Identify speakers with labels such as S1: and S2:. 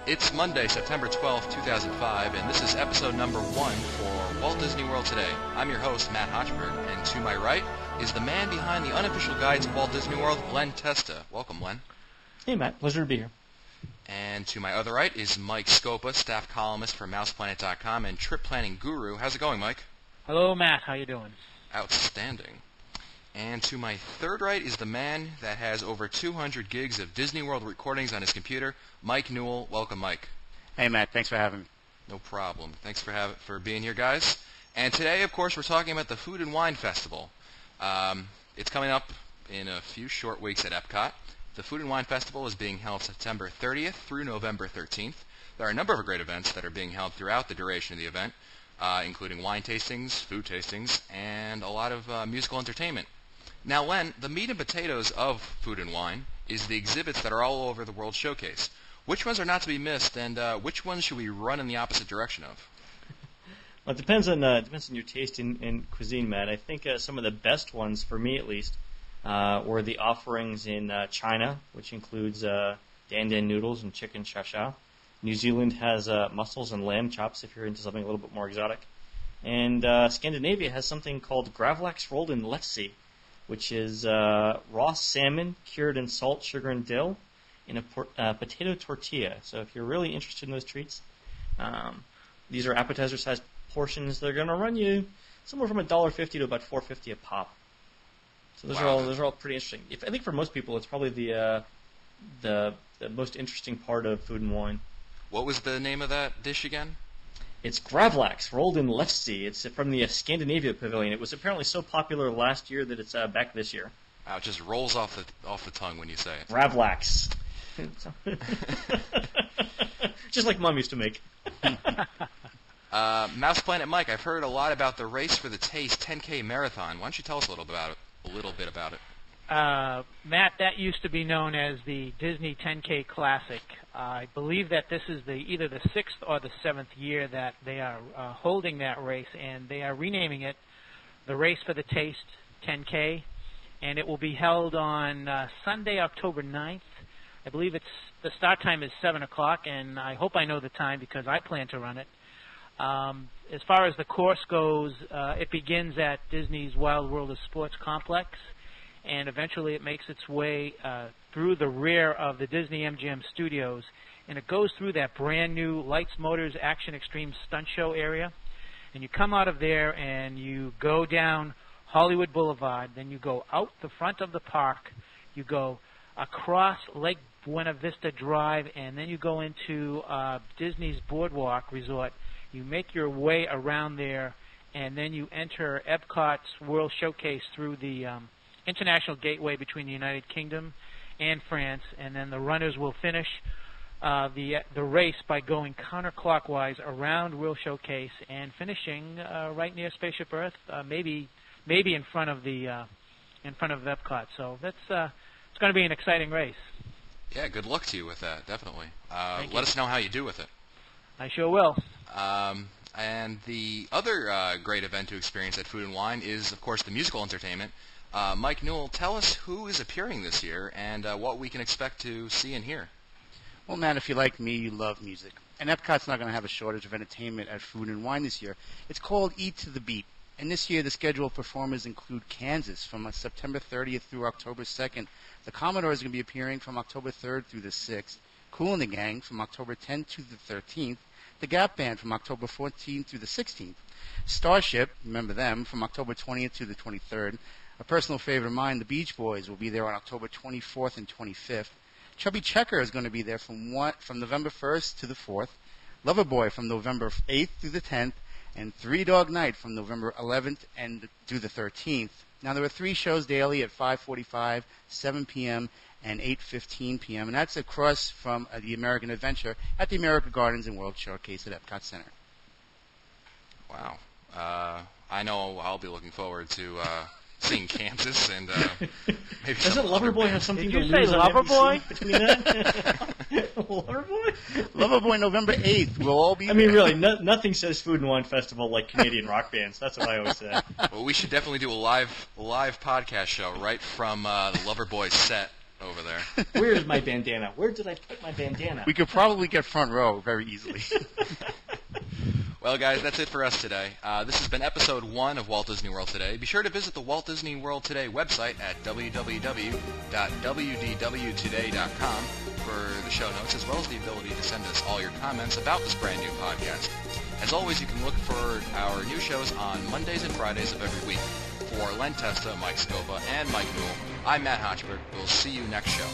S1: It's Monday, September 12th, 2005, and this is episode number 1 for Walt Disney World Today. I'm your host, Matt Hochberg, and to my right is the man behind the unofficial guide to Walt Disney World, Len Testa. Welcome, Len.
S2: Hey, Matt. Pleasure to be here.
S1: And to my other right is Mike Scopa, staff columnist for MousePlanet.com and trip planning guru. How's it going, Mike?
S3: Hello, Matt. How you doing?
S1: Outstanding. And to my third right is the man that has over 200 gigs of Disney World recordings on his computer, Mike Newell. Welcome, Mike.
S4: Hey, Matt. Thanks for having me.
S1: No problem. Thanks for being here, guys. And today, of course, we're talking about the Food and Wine Festival. It's coming up in a few short weeks at Epcot. The Food and Wine Festival is being held September 30th through November 13th. There are a number of great events that are being held throughout the duration of the event, including wine tastings, food tastings, and a lot of musical entertainment. Now, Len, the meat and potatoes of Food and Wine is the exhibits that are all over the World Showcase. Which ones are not to be missed, and which ones should we run in the opposite direction of?
S2: Well, it depends on your taste in cuisine, Matt. I think some of the best ones, for me at least, were the offerings in China, which includes dan dan noodles and chicken sha sha. New Zealand has mussels and lamb chops if you're into something a little bit more exotic. And Scandinavia has something called gravlax rolled in lefse, which is raw salmon cured in salt, sugar, and dill in a potato tortilla. So if you're really interested in those treats, these are appetizer-sized portions. They're going to run you somewhere from $1.50 to about $4.50 a pop. So those are all pretty interesting. I think for most people, it's probably the most interesting part of Food and Wine.
S1: What was the name of that dish again?
S2: It's gravlax rolled in lefse. It's from the Scandinavia Pavilion. It was apparently so popular last year that it's back this year.
S1: Wow, it just rolls off the tongue when you say it.
S2: Gravlax. Just like Mom used to make.
S1: Mouse Planet Mike, I've heard a lot about the Race for the Taste 10K Marathon. Why don't you tell us a little bit about it?
S3: Matt, that used to be known as the Disney 10K Classic. I believe that this is either the 6th or the 7th year that they are holding that race, and they are renaming it the Race for the Taste 10K, and it will be held on Sunday, October 9th. I believe the start time is 7 o'clock, and I hope I know the time because I plan to run it. As far as the course goes, it begins at Disney's Wild World of Sports complex, and eventually it makes its way through the rear of the Disney MGM studios, and it goes through that brand new Lights, Motors, Action Extreme stunt show area, and you come out of there and you go down Hollywood Boulevard, then you go out the front of the park, you go across Lake Buena Vista Drive, and then you go into Disney's Boardwalk Resort. You make your way around there, and then you enter Epcot's World Showcase through the international gateway between the United Kingdom and France, and then the runners will finish the race by going counterclockwise around World Showcase and finishing right near Spaceship Earth, maybe in front of Epcot. So that's it's going to be an exciting race.
S1: Yeah, good luck to you with that, definitely.
S3: Let
S1: us know how you do with it.
S3: I sure will.
S1: And the other great event to experience at Food and Wine is, of course, the musical entertainment. Mike Newell, tell us who is appearing this year and what we can expect to see and hear.
S4: Well, Matt, if you're like me, you love music. And Epcot's not going to have a shortage of entertainment at Food and Wine this year. It's called Eat to the Beat. And this year, the scheduled performers include Kansas from September 30th through October 2nd. The Commodores are going to be appearing from October 3rd through the 6th. Kool and the Gang from October 10th to the 13th. The Gap Band from October 14th through the 16th. Starship, remember them, from October 20th to the 23rd. A personal favorite of mine, the Beach Boys, will be there on October 24th and 25th. Chubby Checker is going to be there from November 1st to the 4th. Loverboy from November 8th through the 10th. And Three Dog Night from November 11th and through the 13th. Now, there are 3 shows daily at 5:45, 7 p.m., and 8:15 p.m., and that's across from the American Adventure at the America Gardens and World Showcase at Epcot Center.
S1: Wow. I know I'll be looking forward to seeing Kansas and maybe.
S2: Doesn't Loverboy have something
S3: Did
S2: to
S3: you say
S2: lose on
S3: Loverboy?
S2: NBC between that? Loverboy?
S4: Loverboy, November 8th. We'll all be
S2: I mean, really, nothing says Food and Wine Festival like Canadian rock bands. That's what I always say.
S1: Well, we should definitely do a live podcast show right from the Loverboy set over there.
S2: Where's my bandana? Where did I put my bandana?
S4: We could probably get front row very easily.
S1: Well, guys, that's it for us today. This has been episode 1 of Walt Disney World Today. Be sure to visit the Walt Disney World Today website at www.wdwtoday.com for the show notes, as well as the ability to send us all your comments about this brand new podcast. As always, you can look for our new shows on Mondays and Fridays of every week. For Len Testa, Mike Scopa, and Mike Newell, I'm Matt Hochberg. We'll see you next show.